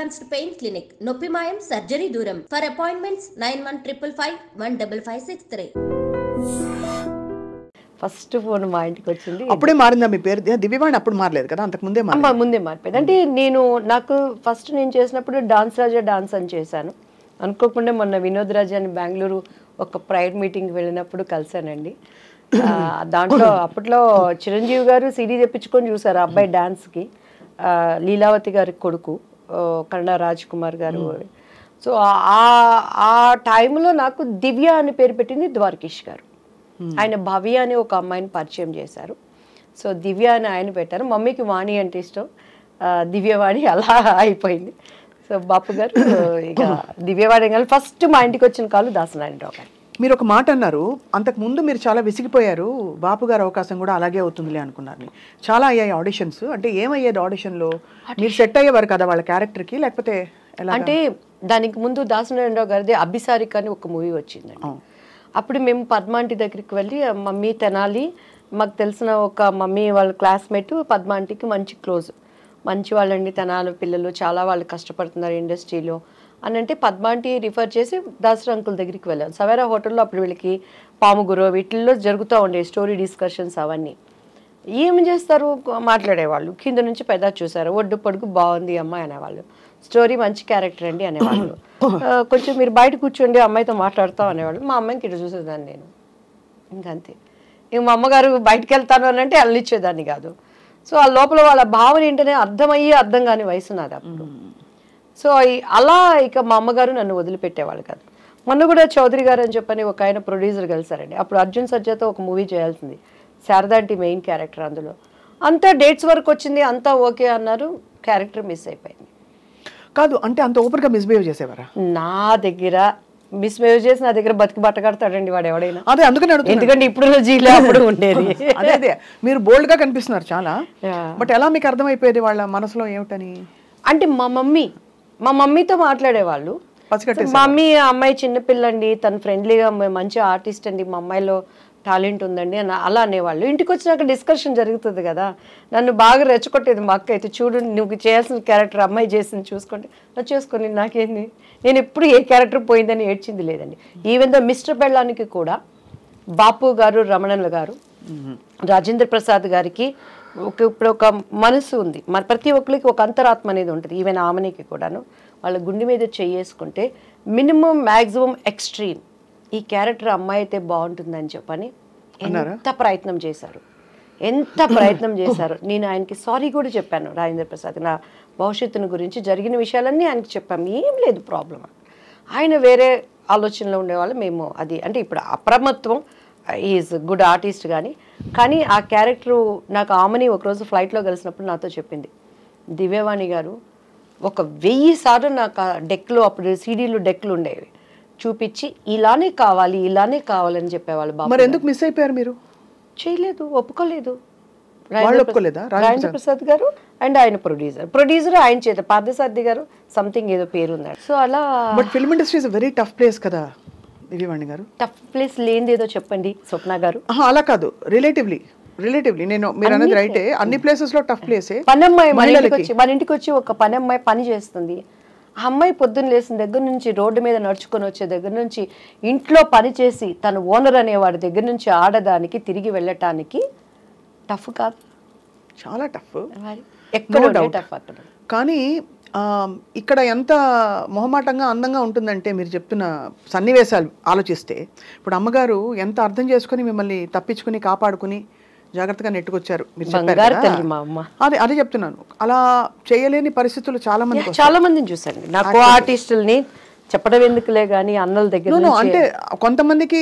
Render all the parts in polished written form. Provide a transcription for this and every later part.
Advanced pain clinic నొప్పి మాయం surgery దూరం ఫర్ అపాయింట్మెంట్స్ 9155515563 ఫస్ట్ ఫోన్ మా ఇంటికి వచ్చింది. అప్పుడే మారిందా మీ పేరు? దివ్యవాణి అప్పుడు మారలేదు కదా, అంతకు ముందే ముందే మారిపోయింది. అంటే నాకు ఫస్ట్ నేను చేసినప్పుడు డాన్స్ రాజా డాన్స్ అని చేశాను. అనుకోకుండా మొన్న వినోద్ రాజా అని బెంగళూరు ఒక ప్రైవేట్ మీటింగ్కి వెళ్ళినప్పుడు కలిశానండి. దాంట్లో అప్పట్లో చిరంజీవి గారు సిడీ తెప్పించుకొని చూసారు ఆ అబ్బాయి డాన్స్కి. లీలావతి గారి కొడుకు కన్నడ రాజ్ కుమార్ గారు. సో ఆ టైంలో నాకు దివ్య అని పేరు పెట్టింది ద్వారకేష్ గారు. ఆయన భవ్య అని ఒక అమ్మాయిని పరిచయం చేశారు. సో దివ్య అని ఆయన పెట్టారు. మమ్మీకి వాణి అంటే ఇష్టం, దివ్యవాణి అలా అయిపోయింది. సో బాపు గారు ఇక దివ్యవాణి కానీ ఫస్ట్ మా ఇంటికి వచ్చిన కాలు దాసనారాయణరావు గారు. మీరు ఒక మాట అన్నారు, అంతకు ముందు మీరు చాలా విసిగిపోయారు, బాపు గారు అవకాశం కూడా అలాగే అవుతుందిలే అనుకున్నారు. చాలా అయ్యాయి ఆడిషన్స్, అంటే ఏమయ్యేది ఆడిషన్లో? మీరు సెట్ అయ్యేవారు కదా వాళ్ళ క్యారెక్టర్కి, లేకపోతే అంటే దానికి ముందు దాసనారాయణరావు గారిది అభిసారిక అని ఒక మూవీ వచ్చిందండి. అప్పుడు మేము పద్మాంటి దగ్గరికి వెళ్ళి, మమ్మీ తెనాలి మాకు తెలిసిన ఒక మమ్మీ వాళ్ళ క్లాస్మేట్ పద్మాంటికి మంచి క్లోజ్, మంచి వాళ్ళండి తెనాలి పిల్లలు, చాలా వాళ్ళు కష్టపడుతున్నారు ఇండస్ట్రీలో అని అంటే పద్మాంటి రిఫర్ చేసి దాసరి అంకుల్ దగ్గరికి వెళ్ళాం. సవేరా హోటల్లో అప్పుడు వీళ్ళకి పాముగురు వీటిల్లో జరుగుతూ ఉండే స్టోరీ డిస్కషన్స్ అవన్నీ. ఏమి చేస్తారు, మాట్లాడేవాళ్ళు, కింద నుంచి పెద్ద చూసారు, ఒడ్డు పొడుగు బాగుంది అమ్మాయి అనేవాళ్ళు, స్టోరీ మంచి క్యారెక్టర్ అండి అనేవాళ్ళు, కొంచెం మీరు బయట కూర్చోండి అమ్మాయితో మాట్లాడతాం అనేవాళ్ళు. మా అమ్మాయికి ఇటు చూసేదాన్ని నేను, ఇంకంతే. ఇంక మా అమ్మగారు బయటకు వెళ్తాను అని అంటే వెళ్ళనిచ్చేదాన్ని కాదు. సో ఆ లోపల వాళ్ళ భావన ఏంటనే అర్థమయ్యి అర్థం కాని వయసు నాది అప్పుడు. సో అలా ఇక మా అమ్మగారు నన్ను వదిలిపెట్టేవాళ్ళు కాదు. మొన్న కూడా చౌదరి గారు అని చెప్పని ఒక ఆయన ప్రొడ్యూసర్ కలిసారండి. అప్పుడు అర్జున్ సర్జాతో ఒక మూవీ చేయాల్సింది, శారదాంటి మెయిన్ క్యారెక్టర్. అందులో అంతా డేట్స్ వరకు వచ్చింది, అంతా ఓకే అన్నారు, క్యారెక్టర్ మిస్ అయిపోయింది. కాదు అంటే అంత ఓపెన్గా మిస్బిహేవ్ చేసేవారా? నా దగ్గర మిస్బిహేవ్ చేసి నా దగ్గర బతికి బట్ట కడతాడండి వాడు ఎవడైనా. అదే అందుకని ఎందుకంటే ఇప్పుడు జీలో అప్పుడు ఉండేది. అదే మీరు బోల్డ్ గా కనిపిస్తున్నారు చాలా, బట్ ఎలా మీకు అర్థమైపోయేది వాళ్ళ మనసులో ఏమిటని? అంటే మా మమ్మీతో మాట్లాడేవాళ్ళు. మమ్మీ అమ్మాయి చిన్నపిల్లండి, తను ఫ్రెండ్లీగా మంచి ఆర్టిస్ట్ అండి, మా అమ్మాయిలో టాలెంట్ ఉందండి అని అలా అనేవాళ్ళు. ఇంటికి వచ్చినాక డిస్కషన్ జరుగుతుంది కదా, నన్ను బాగా రెచ్చగొట్టేది మా అక్క అయితే, చూడు నువ్వు చేయాల్సిన క్యారెక్టర్ అమ్మాయి చేసింది చూసుకుంటే, నువ్వు చేసుకొని నాకేంది, నేను ఎప్పుడు ఏ క్యారెక్టర్ పోయిందని ఏడ్చింది లేదండి. ఈవెన్ దో మిస్టర్ బెళ్ళానికి కూడా బాపు గారు, రమణన్ల గారు, రాజేంద్ర ప్రసాద్ గారికి ఇప్పుడు ఒక మనసు ఉంది, మన ప్రతి ఒక్కరికి ఒక అంతరాత్మ అనేది ఉంటుంది. ఈవెన్ ఆమెనికి కూడాను వాళ్ళ గుండె మీద చేసుకుంటే మినిమం మ్యాక్సిమం ఎక్స్ట్రీమ్ ఈ క్యారెక్టర్ అమ్మాయి అయితే బాగుంటుందని చెప్పని ఎంత ప్రయత్నం చేశారు. నేను ఆయనకి సారీ కూడా చెప్పాను, రాజేంద్ర ప్రసాద్ నా భవిష్యత్తును గురించి జరిగిన విషయాలన్నీ ఆయనకి చెప్పాము, ఏం లేదు ప్రాబ్లం. ఆయన వేరే ఆలోచనలో ఉండేవాళ్ళు, మేము అది అంటే ఇప్పుడు అప్రమత్వం, ఈజ్ గుడ్ ఆర్టిస్ట్ కానీ ఆ క్యారెక్టరు నాకు ఆమెని ఒకరోజు ఫ్లైట్లో కలిసినప్పుడు నాతో చెప్పింది, దివ్యవాణి గారు 1000 సార్లు నాకు ఆ డెక్లో, అప్పుడు సీడీలు డెక్లు ఉండేవి, చూపించి ఇలానే కావాలని చెప్పేవాళ్ళు. బాబు ఎందుకు మిస్ అయిపోయారు మీరు? చేయలేదు, ఒప్పుకోలేదు. రాజేంద్ర ప్రసాద్ గారు అండ్ ఆయన ప్రొడ్యూసర్ ఆయన చేత పార్థసారథి గారు సంథింగ్ ఏదో పేరు ఉన్నాడు. సో అలా film industry is very tough place కదా దివ్యవాణి గారు. టఫ్ ప్లేస్ లేనిది ఏదో చెప్పండి స్వప్న గారు. అలా కాదు, రిలేటివ్లీ నేను మీరు అన్నది రైటే, అన్ని ప్లేసెస్ లో టఫ్ ప్లేసే. పనమ్మాయి మన ఇంటికి వచ్చి ఒక పనమ్మాయి పని చేస్తుంది. ఆ అమ్మాయి పొద్దున్న లేసిన దగ్గర నుంచి రోడ్డు మీద నడుచుకొని వచ్చే దగ్గర నుంచి ఇంట్లో పని చేసి తను ఓనర్ అనేవాడి దగ్గర నుంచి ఆడదానికి తిరిగి వెళ్ళటానికి టఫ్ కాదు, చాలా టఫ్, ఎక్కడ టఫ్ అక్కడ. కానీ ఇక్కడ ఎంత మొహమాటంగా అందంగా ఉంటుందంటే మీరు చెప్తున్న సన్నివేశాలు ఆలోచిస్తే, ఇప్పుడు అమ్మగారు ఎంత అర్థం చేసుకుని మిమ్మల్ని తప్పించుకుని కాపాడుకుని జాగ్రత్తగా నెట్టుకొచ్చారు. మీరు అదే చెప్తున్నాను, అలా చేయలేని పరిస్థితులు చాలా మందిని చూసాను. నాకు ఆర్టిస్టుల్ని చెప్పడం ఎందుకులే గానీ అన్నల దగ్గర అంటే కొంతమందికి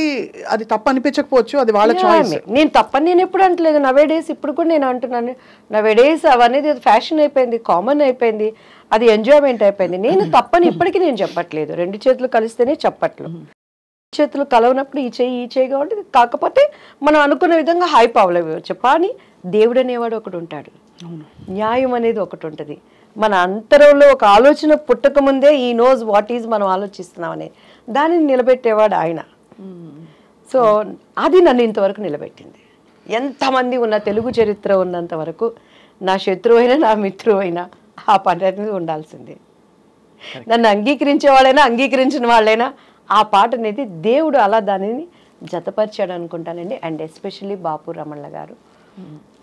అది తప్పు అనిపించకపోవచ్చు, అది వాళ్ళ చాయిస్. నేను తప్పని నేను ఎప్పుడు అంటలేదు. నవేడేస్ ఇప్పుడు కూడా నేను అంటున్నాను, నవేడేస్ అవనేది ఫ్యాషన్ అయిపోయింది, కామన్ అయిపోయింది, అది ఎంజాయ్మెంట్ అయిపోయింది. నేను తప్పని ఇప్పటికీ నేను చెప్పట్లేదు, 2 చేతులు కలిస్తేనే చెప్పట్లు, చేతులు కలవనప్పుడు ఈ చేయి కాబట్టి, కాకపోతే మనం అనుకున్న విధంగా హైప్ అవ్వలేవు చెప్పని. దేవుడు అనేవాడు ఒకటి ఉంటాడు, న్యాయం అనేది ఒకటి ఉంటుంది. మన అంతరంలో ఒక ఆలోచన పుట్టక ముందే ఈ నోస్ వాట్ ఈజ్ మనం ఆలోచిస్తున్నాం అనేది, దానిని నిలబెట్టేవాడు ఆయన. సో అది నన్ను ఇంతవరకు నిలబెట్టింది. ఎంతమంది ఉన్న తెలుగు చరిత్ర ఉన్నంత వరకు నా శత్రువు అయినా నా మిత్రువు అయినా ఆ పని అనేది ఉండాల్సిందే. నన్ను అంగీకరించే వాళ్ళైనా అంగీకరించిన వాళ్ళైనా ఆ పాట అనేది దేవుడు అలా దానిని జతపరిచాడు అనుకుంటానండి. అండ్ ఎస్పెషల్లీ బాపు రమణ గారు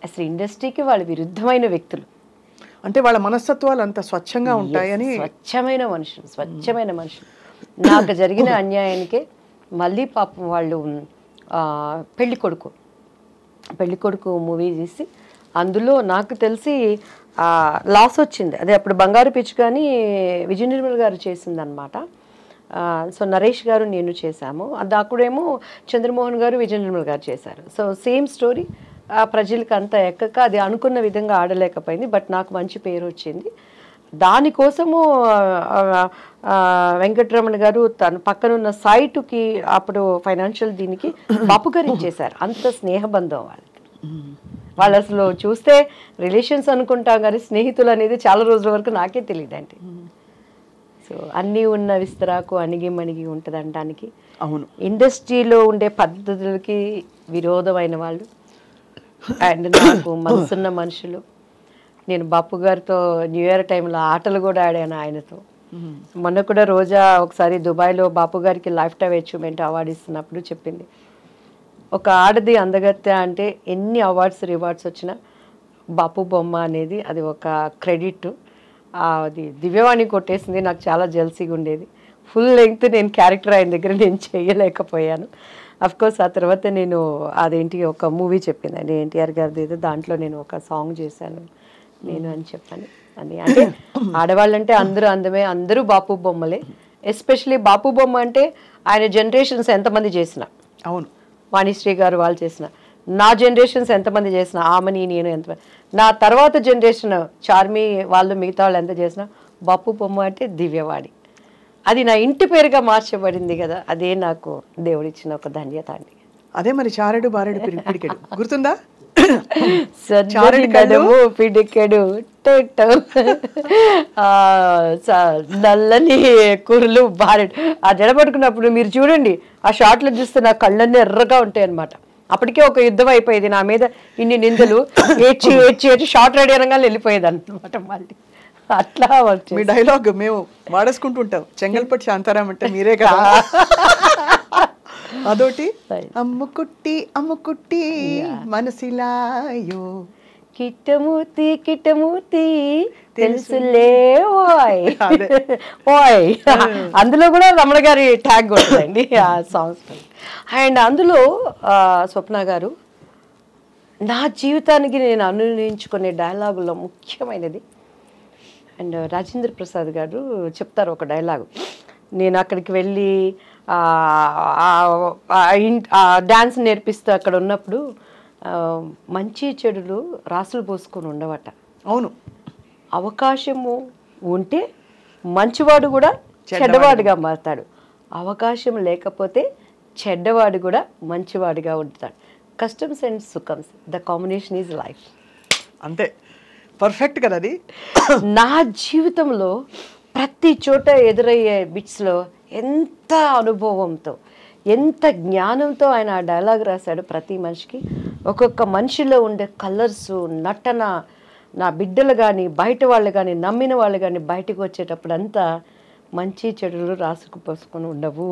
అసలు ఇండస్ట్రీకి వాళ్ళు విరుద్ధమైన వ్యక్తులు, అంటే వాళ్ళ మనస్తత్వాలు అంత స్వచ్ఛంగా ఉంటాయని. స్వచ్ఛమైన మనుషులు. నాకు జరిగిన అన్యాయానికే మళ్ళీ పాపం వాళ్ళు పెళ్లి కొడుకు మూవీ తీసి అందులో నాకు తెలిసి లాస్ వచ్చింది. అదే అప్పుడు బంగారు పిచ్చి కానీ విజయ నిర్మల్ గారు చేసిందనమాట. సో నరేష్ గారు నేను చేశాము. అది అక్కడేమో చంద్రమోహన్ గారు విజయ నిర్మల్ గారు చేశారు. సో సేమ్ స్టోరీ ప్రజలకు అంతా ఎక్కక అది అనుకున్న విధంగా ఆడలేకపోయింది. బట్ నాకు మంచి పేరు వచ్చింది. దానికోసము వెంకటరమణ గారు తన పక్కనున్న సైటుకి అప్పుడు ఫైనాన్షియల్ దీనికి బాపు గారు ఇచ్చేశారు. అంత స్నేహబంధం వాళ్ళు అసలు చూస్తే రిలేషన్స్ అనుకుంటాం కానీ స్నేహితులు అనేది చాలా రోజుల వరకు నాకే తెలియదండి. సో అన్నీ ఉన్న విస్తరాకు అణిగి మణిగి ఉంటుంది అనడానికి. అవును, ఇండస్ట్రీలో ఉండే పద్ధతులకి విరోధమైన వాళ్ళు అండ్ నాకు మనసున్న మనుషులు. నేను బాపు గారితో న్యూ ఇయర్ టైంలో ఆటలు కూడా ఆడాను ఆయనతో. మొన్న కూడా రోజా ఒకసారి దుబాయ్లో బాపు గారికి లైఫ్ టైమ్ అచీవ్మెంట్ అవార్డు ఇస్తున్నప్పుడు చెప్పింది, ఒక ఆడది అందగత్తె అంటే ఎన్ని అవార్డ్స్ రివార్డ్స్ వచ్చినా బాపు బొమ్మ అనేది అది ఒక క్రెడిట్. అది దివ్యవాణి కొట్టేసింది. నాకు చాలా జెల్సీగా ఉండేది. ఫుల్ లెంగ్త్ నేను క్యారెక్టర్ ఆయన దగ్గర నేను చేయలేకపోయాను. అఫ్కోర్స్ ఆ తర్వాత నేను అదేంటి ఒక మూవీ చెప్పిందండి ఎన్టీఆర్ గారిది ఏదో, దాంట్లో నేను ఒక సాంగ్ చేశాను నేను అని చెప్పాను. అని అంటే ఆడవాళ్ళంటే అందరూ అందమే, అందరూ బాపు బొమ్మలే. ఎస్పెషలీ బాపు బొమ్మ అంటే ఆయన జనరేషన్స్ ఎంతమంది చేసిన, అవును, వాణిశ్రీ గారు వాళ్ళు చేసిన, నా జనరేషన్స్ ఎంతమంది చేసిన, ఆమెని నేను ఎంతమంది, నా తర్వాత జనరేషన్ చార్మి వాళ్ళు మిగతా వాళ్ళు ఎంత చేసినా బాపు బొమ్మ అంటే దివ్యవాణి. అది నా ఇంటి పేరుగా మార్చబడింది కదా, అదే నాకు దేవుడిచ్చిన ఒక ధన్యత అండి. అదే మరి చారెడు బారెడు పిడికెడు గుర్తుందా? పిడికెడు నల్లని కూరలు బారెడు. ఆ జడ పట్టుకున్నప్పుడు మీరు చూడండి, ఆ షార్ట్లో చూస్తే నా కళ్ళన్నీ ఎర్రగా ఉంటాయి అనమాట. అప్పటికే ఒక యుద్ధం అయిపోయేది నా మీద, ఇన్ని నిందలు ఏడ్చి షార్ట్ రెడీ అనగానే వెళ్ళిపోయేది అనమాట. మళ్ళీ అట్లా మీ డైలాగ్ మేము వాడేసుకుంటుంటాం, చెంగల్పట్టి శాంతారాం అంటే మీరే కదా. అదోటి అమ్ముకుట్టి మనసిలాయో కిట్టమూర్తి తెలుసులే ఓయ్ ఓయ్. అందులో కూడా రమణ గారి ట్యాగ్ ఉంటుందండి ఆ సాంగ్స్. అండ్ అందులో స్వప్న గారు నా జీవితానికి నేను అనునించుకునే డైలాగుల్లో ముఖ్యమైనది. అండ్ రాజేంద్ర ప్రసాద్ గారు చెప్తారు ఒక డైలాగు. నేను అక్కడికి వెళ్ళి డ్యాన్స్ నేర్పిస్తూ అక్కడ ఉన్నప్పుడు మంచి చెడులు రాసులు పోసుకొని ఉండవట. అవును, అవకాశము ఉంటే మంచివాడు కూడా చెడ్డవాడుగా మారుతాడు, అవకాశం లేకపోతే చెడ్డవాడు కూడా మంచివాడిగా ఉంటాడు. కస్టమ్స్ అండ్ సుఖమ్స్, ద కాంబినేషన్ ఈజ్ లైఫ్. అంతే, పర్ఫెక్ట్ కదా అది. నా జీవితంలో ప్రతి చోట ఎదురయ్యే బిట్స్లో ఎంత అనుభవంతో ఎంత జ్ఞానంతో ఆయన ఆ డైలాగ్ రాశాడు. ప్రతి మనిషికి ఒక్కొక్క మనిషిలో ఉండే కలర్సు, నటన, నా బిడ్డలు కానీ బయట వాళ్ళు కానీ నమ్మిన వాళ్ళు కానీ బయటకు వచ్చేటప్పుడు అంతా మంచి చెడులు రాసుకుపోసుకొని ఉండవు.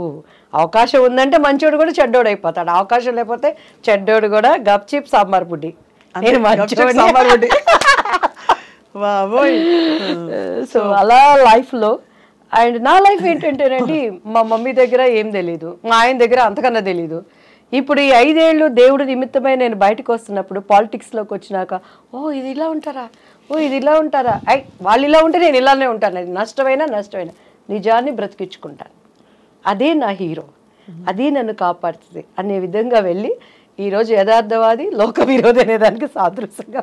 అవకాశం ఉందంటే మంచోడు కూడా చెడ్డోడు అయిపోతాడు, అవకాశం లేకపోతే చెడ్డోడు కూడా గప్చిప్ సాంబార్ బుడ్డి. నేను సాంబార్ బుడ్డి. సో అలా లైఫ్లో. అండ్ నా లైఫ్ ఏంటంటేనండి, మా మమ్మీ దగ్గర ఏం తెలీదు, మా ఆయన దగ్గర అంతకన్నా తెలీదు. ఇప్పుడు ఈ 5 ఏళ్ళు దేవుడు నిమిత్తమై నేను బయటకు వస్తున్నప్పుడు పాలిటిక్స్లోకి వచ్చినాక, ఓ ఇది ఇలా ఉంటారా, ఓ ఇది ఇలా ఉంటారా, వాళ్ళు ఇలా ఉంటే నేను ఇలానే ఉంటాను, అది నష్టమైనా నిజాన్ని బ్రతికించుకుంటాను, అదే నా హీరో, అదే నన్ను కాపాడుతుంది అనే విధంగా వెళ్ళి ఈరోజు యథార్థవాది లోక విరోధి అనే దానికి సాదృశ్యంగా